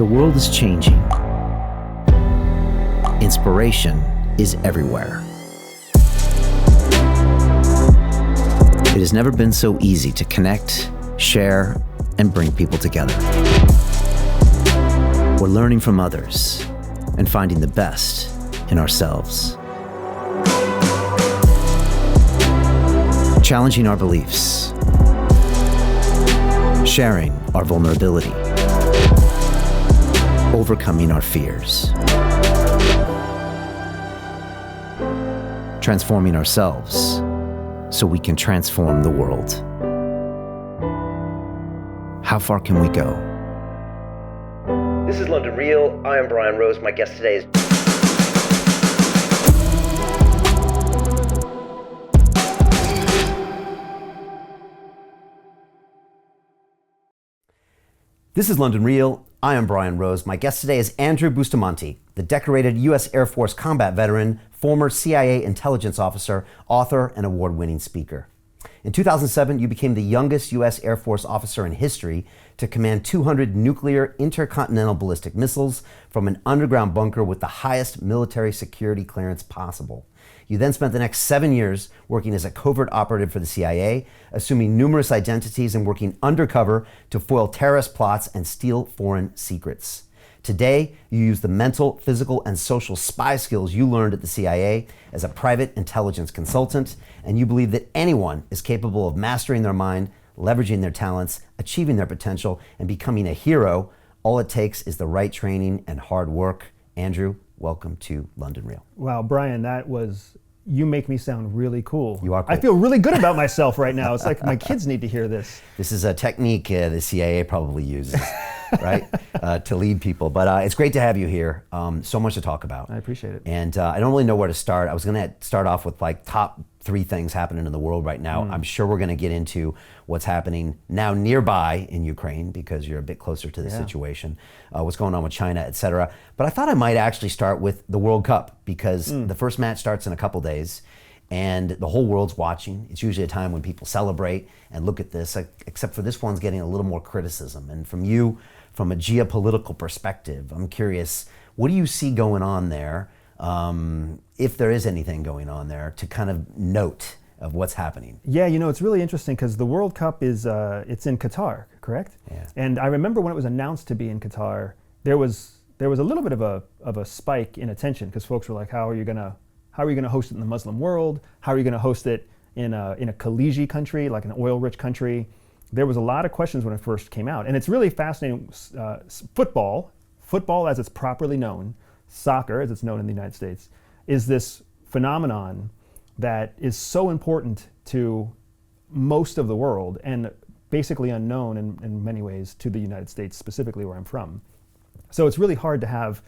The world is changing. Inspiration is everywhere. It has never been so easy to connect, share, and bring people together. We're learning from others and finding the best in ourselves. Challenging our beliefs. Sharing our vulnerability. Overcoming our fears. Transforming ourselves so we can transform the world. How far can we go? This is London Real. I am Brian Rose. My guest today is... This is London Real. I am Brian Rose. My guest today is Andrew Bustamante, the decorated U.S. Air Force combat veteran, former CIA intelligence officer, author, and award-winning speaker. In 2007, you became the youngest U.S. Air Force officer in history to command 200 nuclear intercontinental ballistic missiles from an underground bunker with the highest military security clearance possible. You then spent the next 7 years working as a covert operative for the CIA, assuming numerous identities and working undercover to foil terrorist plots and steal foreign secrets. Today, you use the mental, physical, and social spy skills you learned at the CIA as a private intelligence consultant, and you believe that anyone is capable of mastering their mind, leveraging their talents, achieving their potential, and becoming a hero. All it takes is the right training and hard work. Andrew, welcome to London Real. Wow, Brian, you make me sound really cool. You are cool. I feel really good about myself right now. It's like my kids need to hear this. This is a technique the CIA probably uses, right, to lead people. But it's great to have you here. So much to talk about. I appreciate it. And I don't really know where to start. I was going to start off with like top 3 things happening in the world right now. I'm sure we're going to get into what's happening now nearby in Ukraine because you're a bit closer to the situation, what's going on with China, et cetera. But I thought I might actually start with the World Cup because the first match starts in a couple days and the whole world's watching. It's usually a time when people celebrate and look at this, except for this one's getting a little more criticism. And from you, from a geopolitical perspective, I'm curious, what do you see going on there? If there is anything going on there to kind of note of what's happening. Yeah, it's really interesting because the World Cup is it's in Qatar, correct? Yeah. And I remember when it was announced to be in Qatar, there was a little bit of a spike in attention because folks were like, how are you gonna host it in the Muslim world? How are you gonna host it in a Khaliji country, like an oil-rich country? There was a lot of questions when it first came out, and it's really fascinating. Football as it's properly known, soccer as it's known in the United States, is this phenomenon that is so important to most of the world and basically unknown in many ways to the United States, specifically where I'm from. So it's really hard to have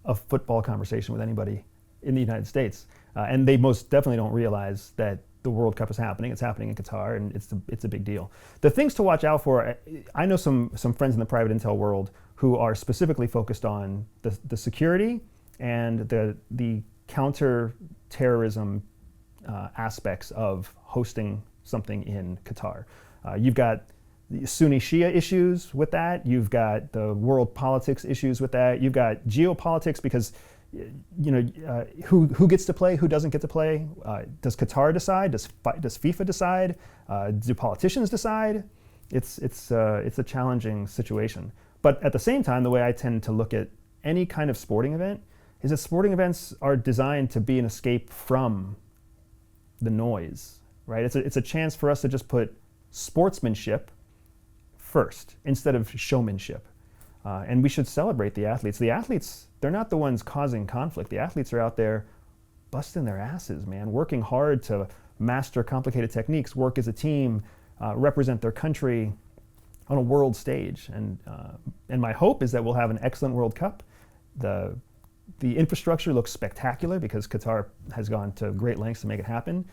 a football conversation with anybody in the United States. And they most definitely don't realize that the World Cup is happening. It's happening in Qatar, and it's a big deal. The things to watch out for, I know some friends in the private intel world who are specifically focused on the security and the counter-terrorism aspects of hosting something in Qatar. You've got the Sunni-Shia issues with that. You've got the world politics issues with that. You've got geopolitics because who gets to play, who doesn't get to play. Does Qatar decide? Does FIFA decide? Do politicians decide? It's a challenging situation. But at the same time, the way I tend to look at any kind of sporting event is that sporting events are designed to be an escape from the noise, right? It's a chance for us to just put sportsmanship first instead of showmanship. And we should celebrate the athletes. The athletes, they're not the ones causing conflict. The athletes are out there busting their asses, man, working hard to master complicated techniques, work as a team, represent their country on a world stage. And my hope is that we'll have an excellent World Cup. The infrastructure looks spectacular because Qatar has gone to great lengths to make it happen.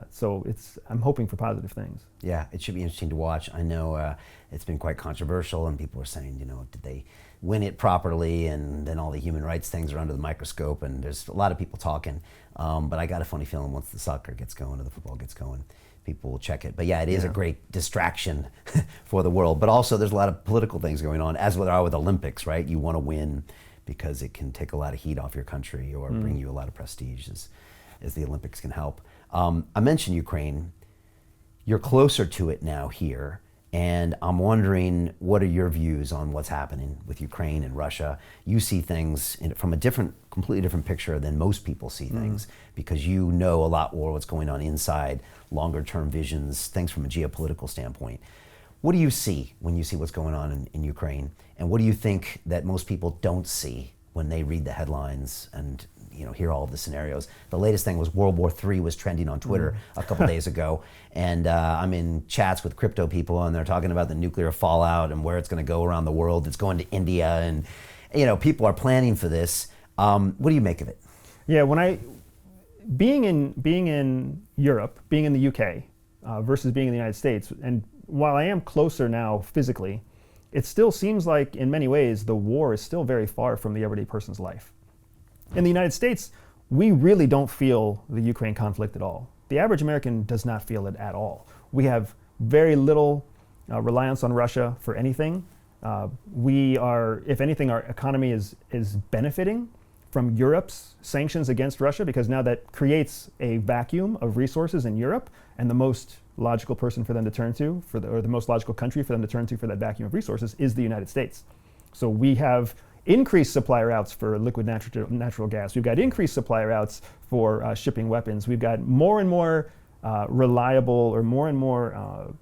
So I'm hoping for positive things. Yeah, it should be interesting to watch. I know it's been quite controversial, and people are saying, did they win it properly? And then all the human rights things are under the microscope, and there's a lot of people talking. But I got a funny feeling once the soccer gets going or the football gets going, people will check it. But yeah, it is a great distraction for the world. But also there's a lot of political things going on, as there are with Olympics, right? You want to win because it can take a lot of heat off your country or bring you a lot of prestige, as the Olympics can help. I mentioned Ukraine. You're closer to it now here. And I'm wondering, what are your views on what's happening with Ukraine and Russia? You see things from a completely different picture than most people see things, because you know a lot more what's going on inside, longer term visions, things from a geopolitical standpoint. What do you see when you see what's going on in Ukraine? And what do you think that most people don't see when they read the headlines and hear all of the scenarios? The latest thing was World War III was trending on Twitter a couple days ago. And I'm in chats with crypto people, and they're talking about the nuclear fallout and where it's going to go around the world. It's going to India, and people are planning for this. What do you make of it? Yeah, being in Europe, being in the UK versus being in the United States, and while I am closer now physically, it still seems like in many ways the war is still very far from the everyday person's life. In the United States, we really don't feel the Ukraine conflict at all. The average American does not feel it at all. We have very little reliance on Russia for anything. If anything, our economy is benefiting from Europe's sanctions against Russia, because now that creates a vacuum of resources in Europe, and the most logical person for them to turn to, or the most logical country for them to turn to for that vacuum of resources is the United States. So we have increased supply routes for liquid natural gas. We've got increased supply routes for shipping weapons. We've got more and more reliable, or more and more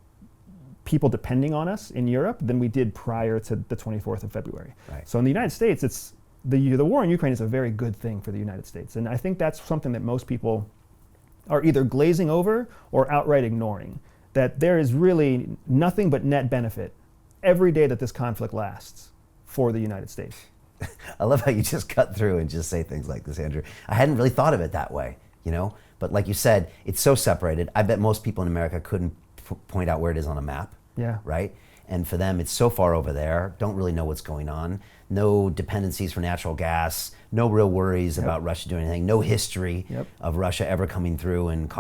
people depending on us in Europe than we did prior to the 24th of February. Right. So in the United States, the war in Ukraine is a very good thing for the United States. And I think that's something that most people are either glazing over or outright ignoring, that there is really nothing but net benefit every day that this conflict lasts for the United States. I love how you just cut through and just say things like this, Andrew. I hadn't really thought of it that way, but like you said, it's so separated. I bet most people in America couldn't point out where it is on a map. Yeah. Right? And for them, it's so far over there, don't really know what's going on. No dependencies for natural gas, no real worries about Russia doing anything, no history of Russia ever coming through and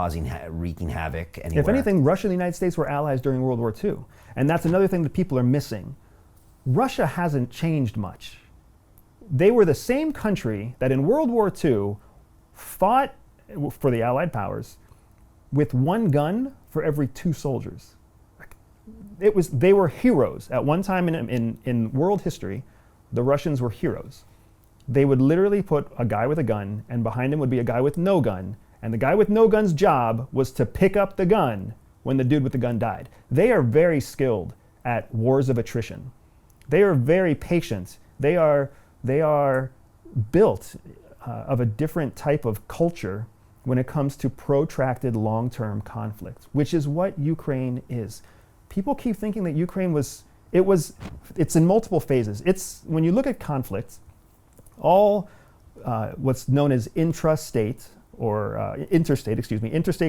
wreaking havoc anywhere. If anything, Russia and the United States were allies during World War II. And that's another thing that people are missing. Russia hasn't changed much. They were the same country that in World War II fought for the Allied powers with one gun for every 2 soldiers. They were heroes. At one time in world history, the Russians were heroes. They would literally put a guy with a gun, and behind him would be a guy with no gun, and the guy with no gun's job was to pick up the gun when the dude with the gun died. They are very skilled at wars of attrition. They are very patient. They are built of a different type of culture when it comes to protracted long-term conflict, which is what Ukraine is. People keep thinking that Ukraine it's in multiple phases. When you look at conflict, all what's known as interstate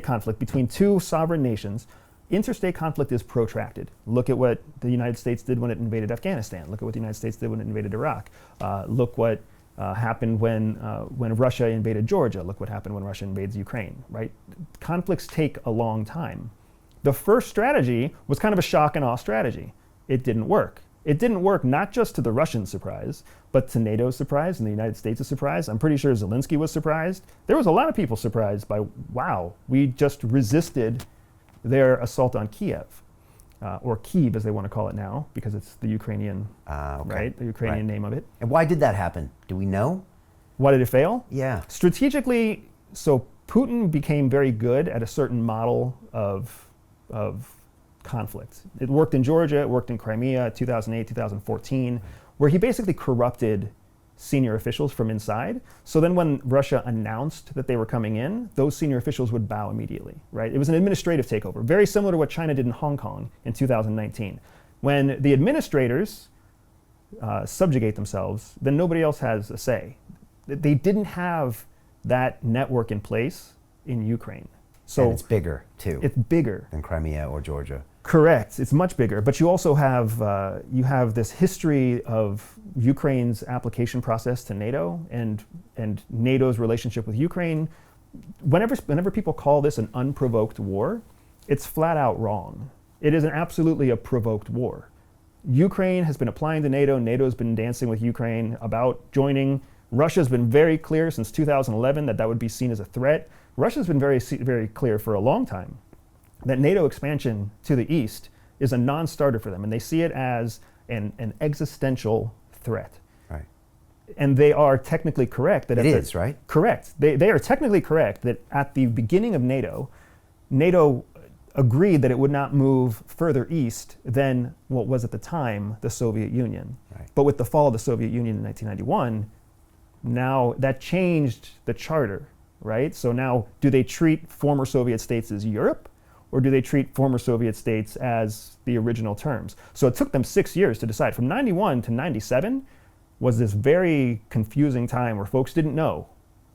conflict between 2 sovereign nations, interstate conflict is protracted. Look at what the United States did when it invaded Afghanistan. Look at what the United States did when it invaded Iraq. Look what happened when Russia invaded Georgia. Look what happened when Russia invades Ukraine, right? Conflicts take a long time. The first strategy was kind of a shock and awe strategy. It didn't work. It didn't work not just to the Russian surprise, but to NATO's surprise and the United States' surprise. I'm pretty sure Zelensky was surprised. There was a lot of people surprised by, wow, we just resisted their assault on Kiev, or Kyiv as they want to call it now, because it's the Ukrainian, right? The Ukrainian name of it. And why did that happen? Do we know? Why did it fail? Yeah. Strategically, so Putin became very good at a certain model of conflict. It worked in Georgia, it worked in Crimea, 2008, 2014, where he basically corrupted senior officials from inside. So then when Russia announced that they were coming in, those senior officials would bow immediately, right? It was an administrative takeover, very similar to what China did in Hong Kong in 2019. When the administrators subjugate themselves, then nobody else has a say. They didn't have that network in place in Ukraine. So and it's bigger, too. It's bigger than Crimea or Georgia. Correct. It's much bigger. But you also have this history of Ukraine's application process to NATO and NATO's relationship with Ukraine. Whenever people call this an unprovoked war, it's flat out wrong. It is absolutely a provoked war. Ukraine has been applying to NATO. NATO's been dancing with Ukraine about joining. Russia's been very clear since 2011 that would be seen as a threat. Russia's been very clear for a long time that NATO expansion to the east is a non-starter for them, and they see it as an existential threat. Right. And they are technically correct. That it is, right? Correct. They are technically correct that at the beginning of NATO agreed that it would not move further east than what was at the time the Soviet Union. Right. But with the fall of the Soviet Union in 1991, now that changed the charter, right? So now, do they treat former Soviet states as Europe, or do they treat former Soviet states as the original terms? So it took them 6 years to decide. From 91 to 97 was this very confusing time where folks didn't know,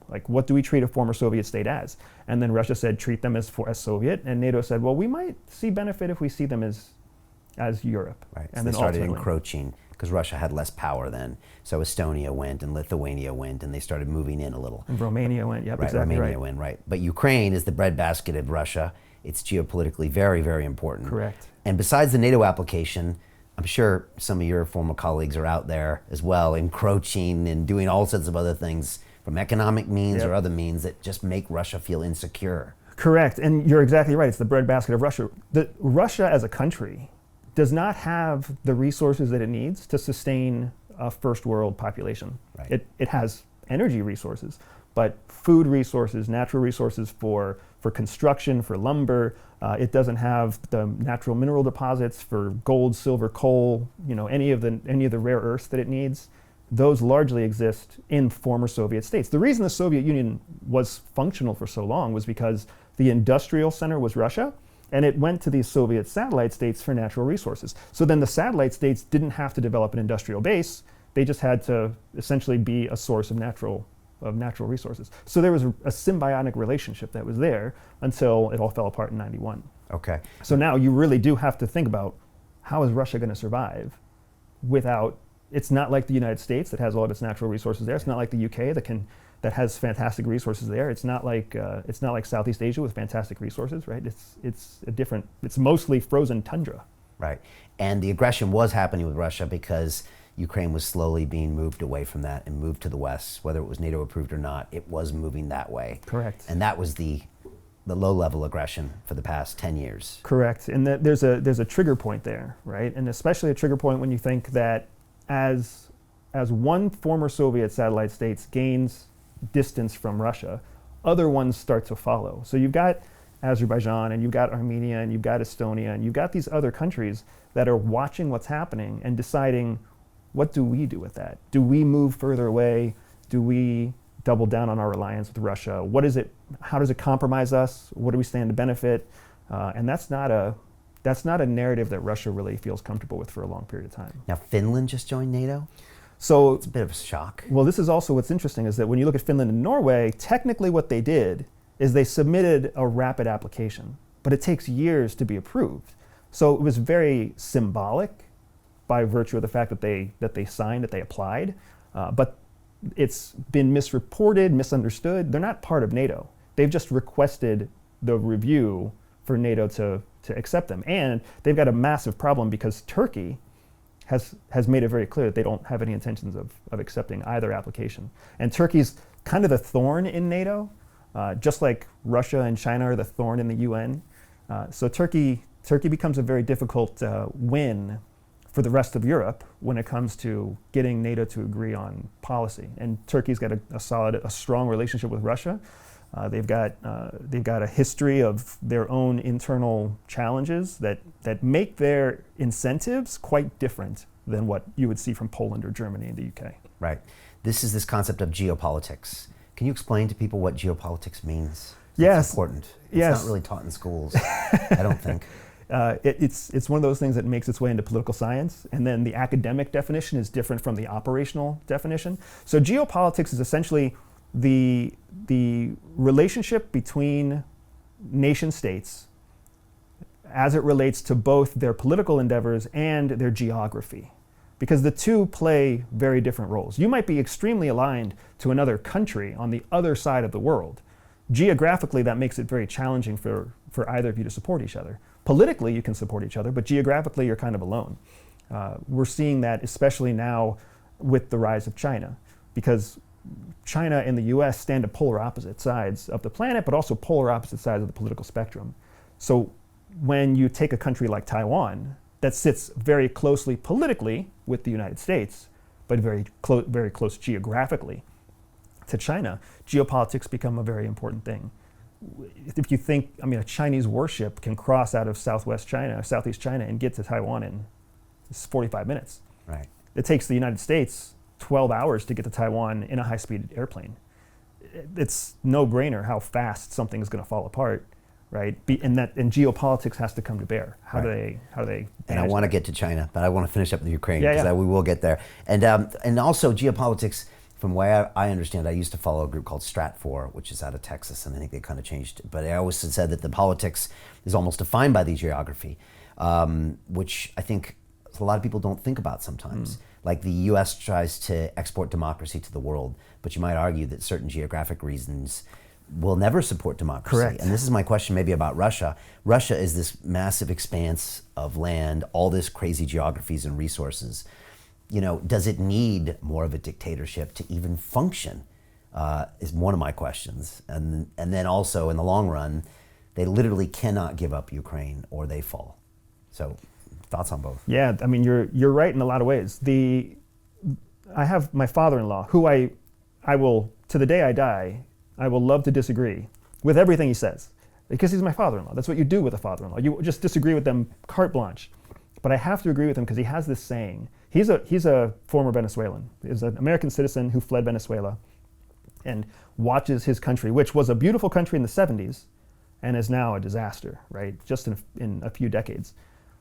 like, what do we treat a former Soviet state as? And then Russia said, treat them as Soviet, and NATO said, well, we might see benefit if we see them as Europe. Right. And so then they started ultimately encroaching because Russia had less power then. So Estonia went and Lithuania went, and they started moving in a little. And Romania went, yep, Right, exactly Romania right. went, right. But Ukraine is the breadbasket of Russia. It's geopolitically very, very important. Correct. And besides the NATO application, I'm sure some of your former colleagues are out there as well, encroaching and doing all sorts of other things from economic means Yep. or other means that just make Russia feel insecure. Correct, and you're exactly right. It's the breadbasket of Russia. Russia as a country does not have the resources that it needs to sustain a first world population. Right. It has energy resources, but food resources, natural resources for construction, for lumber. It doesn't have the natural mineral deposits for gold, silver, coal. Any of the rare earths that it needs. Those largely exist in former Soviet states. The reason the Soviet Union was functional for so long was because the industrial center was Russia, and it went to these Soviet satellite states for natural resources. So then the satellite states didn't have to develop an industrial base. They just had to essentially be a source of natural resources. So there was a symbiotic relationship that was there until it all fell apart in 91. Okay. So now you really do have to think about, how is Russia going to survive without, it's not like the United States that has all of its natural resources there. It's not like the UK that has fantastic resources there. It's not like Southeast Asia with fantastic resources, right? It's mostly frozen tundra. Right. And the aggression was happening with Russia because Ukraine was slowly being moved away from that and moved to the West. Whether it was NATO approved or not, it was moving that way. Correct. And that was the low-level aggression for the past 10 years. Correct. And there's a trigger point there, right? And especially a trigger point when you think that as one former Soviet satellite state gains distance from Russia, other ones start to follow. So you've got Azerbaijan, and you've got Armenia, and you've got Estonia, and you've got these other countries that are watching what's happening and deciding, what do we do with that? Do we move further away? Do we double down on our reliance with Russia? What is it? How does it compromise us? What do we stand to benefit? And that's not a narrative that Russia really feels comfortable with for a long period of time. Now, Finland just joined NATO? So It's a bit of a shock. Well, this is also what's interesting, is that when you look at Finland and Norway, technically what they did is they submitted a rapid application, but it takes years to be approved. So it was very symbolic by virtue of the fact that they signed, that they applied, but it's been misreported, misunderstood. They're not part of NATO. They've just requested the review for NATO to accept them. And they've got a massive problem because Turkey has made it very clear that they don't have any intentions of accepting either application. And Turkey's kind of the thorn in NATO, just like Russia and China are the thorn in the UN. So Turkey becomes a very difficult win for the rest of Europe when it comes to getting NATO to agree on policy. And Turkey's got a strong relationship with Russia. They've got a history of their own internal challenges that make their incentives quite different than what you would see from Poland or Germany and the UK. Right. This concept of geopolitics. Can you explain to people what geopolitics means? Yes. It's important. It's Yes. not really taught in schools, I don't think. It's one of those things that makes its way into political science, and then the academic definition is different from the operational definition. So geopolitics is essentially the relationship between nation states as it relates to both their political endeavors and their geography, because the two play very different roles. You might be extremely aligned to another country on the other side of the world, geographically, that makes it very challenging for either of you to support each other. Politically, you can support each other, but geographically, you're kind of alone. We're seeing that especially now with the rise of China, because China and the US stand at polar opposite sides of the planet, but also polar opposite sides of the political spectrum. So when you take a country like Taiwan that sits very closely politically with the United States, but very close geographically to China, geopolitics become a very important thing. If you think, a Chinese warship can cross out of Southeast China and get to Taiwan in 45 minutes. Right. It takes the United States 12 hours to get to Taiwan in a high-speed airplane. It's no-brainer how fast something is going to fall apart, right? And geopolitics has to come to bear. How do they? And I want to get to China, but I want to finish up with Ukraine, Yeah, because yeah. we will get there. And also geopolitics. From the way I understand, I used to follow a group called Stratfor, which is out of Texas, and I think they kind of changed it. But I always said that the politics is almost defined by the geography, which I think a lot of people don't think about sometimes. Like the U.S. tries to export democracy to the world, but you might argue that certain geographic reasons will never support democracy. Correct. And this is my question maybe about Russia. Russia is this massive expanse of land, all this crazy geographies and resources. Does it need more of a dictatorship to even function? Is one of my questions. And then also in the long run, they literally cannot give up Ukraine or they fall. So thoughts on both? Yeah, you're right in a lot of ways. I have my father-in-law, who I will, to the day I die, I will love to disagree with everything he says, because he's my father-in-law. That's what you do with a father-in-law. You just disagree with them carte blanche. But I have to agree with him because he has this saying. He's a former Venezuelan. He's an American citizen who fled Venezuela and watches his country, which was a beautiful country in the 70s and is now a disaster, right? Just in a few decades.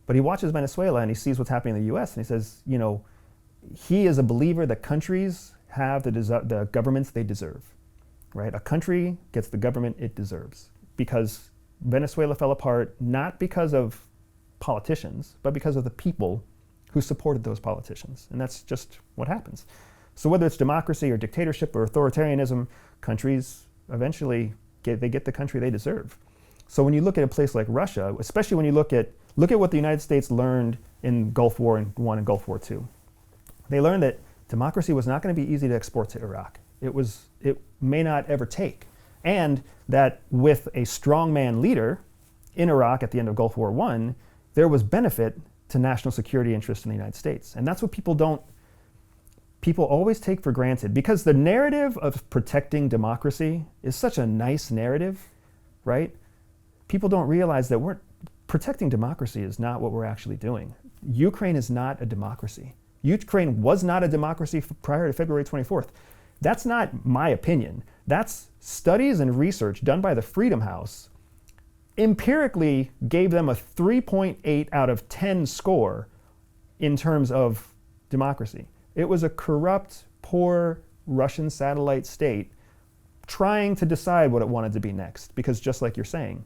But he watches Venezuela and he sees what's happening in the US and he says, he is a believer that countries have the governments they deserve, right? A country gets the government it deserves, because Venezuela fell apart not because of politicians, but because of the people who supported those politicians. And that's just what happens. So whether it's democracy or dictatorship or authoritarianism, countries eventually get the country they deserve. So when you look at a place like Russia, especially when you look at what the United States learned in Gulf War I and Gulf War II, they learned that democracy was not going to be easy to export to Iraq. It may not ever take. And that with a strongman leader in Iraq at the end of Gulf War I, there was benefit to national security interests in the United States. And that's what people always take for granted, because the narrative of protecting democracy is such a nice narrative, right? People don't realize that protecting democracy is not what we're actually doing. Ukraine is not a democracy. Ukraine was not a democracy prior to February 24th. That's not my opinion. That's studies and research done by the Freedom House empirically gave them a 3.8 out of 10 score in terms of democracy. It was a corrupt, poor Russian satellite state trying to decide what it wanted to be next, because just like you're saying,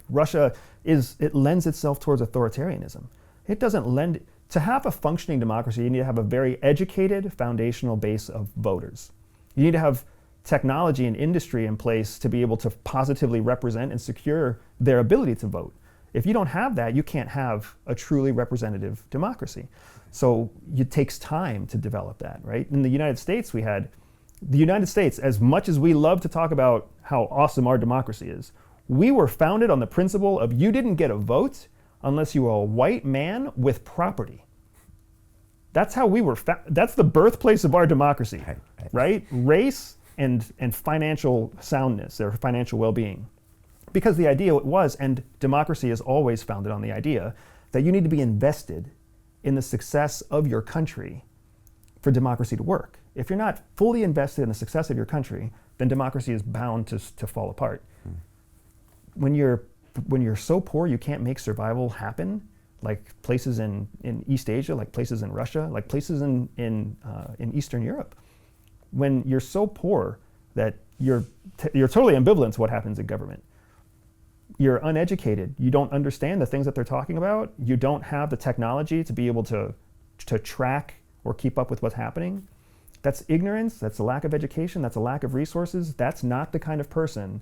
Russia it lends itself towards authoritarianism. It doesn't lend. To have a functioning democracy, you need to have a very educated foundational base of voters. You need to have technology and industry in place to be able to positively represent and secure their ability to vote. If you don't have that, you can't have a truly representative democracy. So it takes time to develop that, right? In the United States, as much as we love to talk about how awesome our democracy is, we were founded on the principle of you didn't get a vote unless you were a white man with property. That's how we were that's the birthplace of our democracy, right? Race and financial soundness or financial well-being. Because the idea was, and democracy is always founded on the idea, that you need to be invested in the success of your country for democracy to work. If you're not fully invested in the success of your country, then democracy is bound to fall apart. When you're so poor you can't make survival happen, like places in East Asia, like places in Russia, like places in Eastern Europe. When you're so poor that you're totally ambivalent to what happens in government. You're uneducated. You don't understand the things that they're talking about. You don't have the technology to be able to track or keep up with what's happening. That's ignorance, that's a lack of education, that's a lack of resources. That's not the kind of person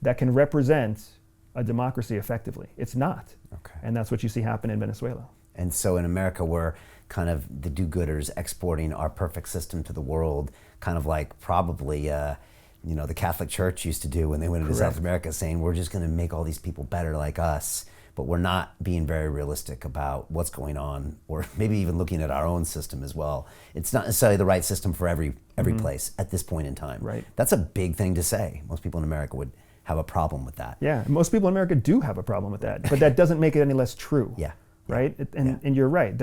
that can represent a democracy effectively. It's not. Okay. And that's what you see happen in Venezuela. And so in America, we're kind of the do-gooders exporting our perfect system to the world, kind of like probably the Catholic Church used to do when they went into Correct. South America, saying we're just going to make all these people better like us, but we're not being very realistic about what's going on, or maybe even looking at our own system as well. It's not necessarily the right system for every place at this point in time. Right. That's a big thing to say. Most people in America would have a problem with that. Yeah, most people in America do have a problem with that, but that doesn't make it any less true. Yeah. Right? And you're right.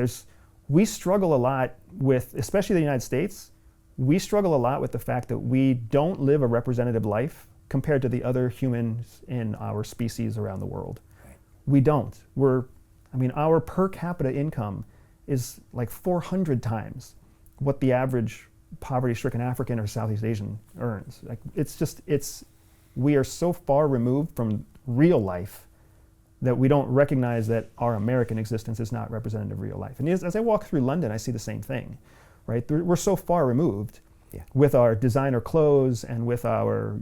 We struggle a lot with, especially the United States, we struggle a lot with the fact that we don't live a representative life compared to the other humans in our species around the world. Right. We don't. Our per capita income is like 400 times what the average poverty-stricken African or Southeast Asian earns. Like, we are so far removed from real life that we don't recognize that our American existence is not representative of real life. And as I walk through London, I see the same thing, right? We're so far removed with our designer clothes and with our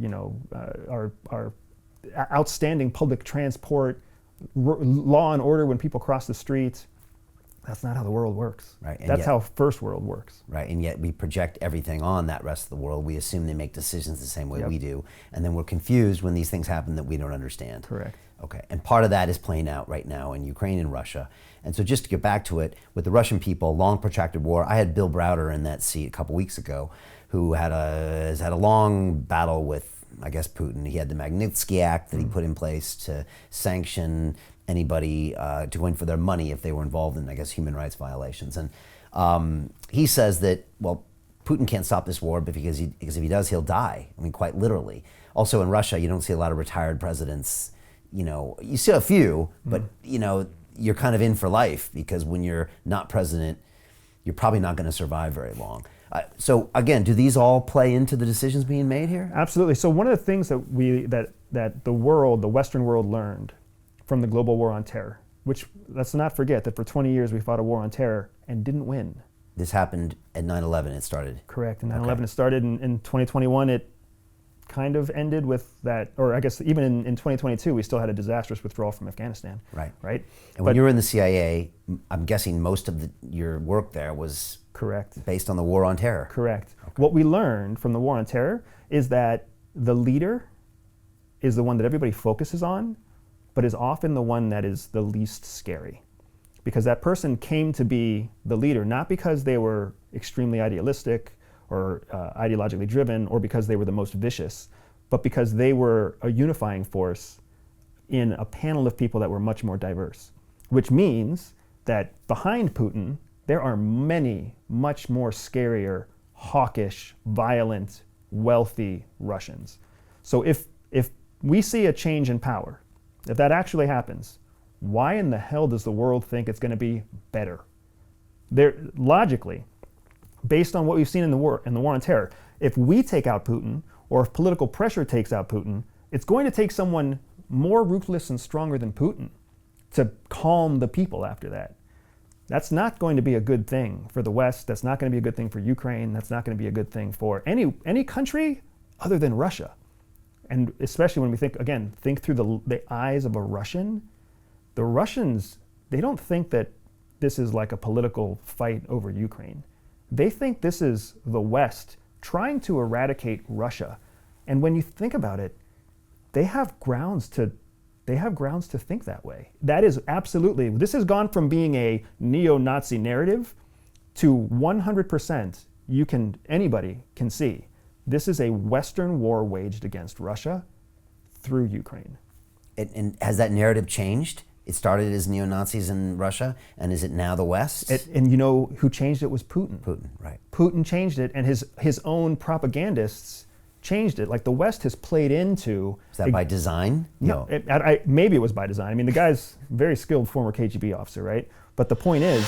outstanding public transport, law and order when people cross the street. That's not how the world works. Right. And That's how first world works. Right, and yet we project everything on that rest of the world. We assume they make decisions the same way we do, and then we're confused when these things happen that we don't understand. Correct. Okay, and part of that is playing out right now in Ukraine and Russia. And so just to get back to it, with the Russian people, long protracted war, I had Bill Browder in that seat a couple weeks ago, who has had a long battle with, I guess, Putin. He had the Magnitsky Act that he put in place to sanction anybody to go in for their money if they were involved in, I guess, human rights violations. And he says that, well, Putin can't stop this war because if he does, he'll die. I mean, quite literally. Also in Russia, you don't see a lot of retired presidents. You see a few, but you're kind of in for life, because when you're not president, you're probably not going to survive very long. So again, do these all play into the decisions being made here? Absolutely. So one of the things that the Western world learned from the global war on terror, which, let's not forget that for 20 years we fought a war on terror and didn't win. This happened at 9/11, it started. Correct. And 9/11 it started in 2021. It kind of ended with that, or I guess even in 2022, we still had a disastrous withdrawal from Afghanistan. Right. Right. And when you were in the CIA, I'm guessing most of your work there was correct based on the war on terror. Correct. Okay. What we learned from the war on terror is that the leader is the one that everybody focuses on, but is often the one that is the least scary. Because that person came to be the leader, not because they were extremely idealistic or ideologically driven, or because they were the most vicious, but because they were a unifying force in a panel of people that were much more diverse. Which means that behind Putin, there are many, much more scarier, hawkish, violent, wealthy Russians. So if we see a change in power, if that actually happens, why in the hell does the world think it's going to be better? Logically, based on what we've seen in the war on terror, if we take out Putin, or if political pressure takes out Putin, it's going to take someone more ruthless and stronger than Putin to calm the people after that. That's not going to be a good thing for the West. That's not going to be a good thing for Ukraine. That's not going to be a good thing for any country other than Russia. And especially when we think through the eyes of a Russian. The Russians, they don't think that this is like a political fight over Ukraine. They think this is the West trying to eradicate Russia. And when you think about it, they have grounds to think that way. That is absolutely, this has gone from being a neo-Nazi narrative to 100% anybody can see. This is a Western war waged against Russia through Ukraine. And has that narrative changed? It started as neo-Nazis in Russia, and is it now the West? And you know who changed it was Putin. Putin, right. Putin changed it, and his own propagandists changed it. Like the West has played into... Is that by design? No. Maybe it was by design. I mean, the guy's a very skilled former KGB officer, right? But the point is...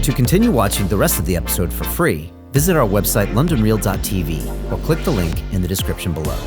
To continue watching the rest of the episode for free, visit our website londonreal.tv or click the link in the description below.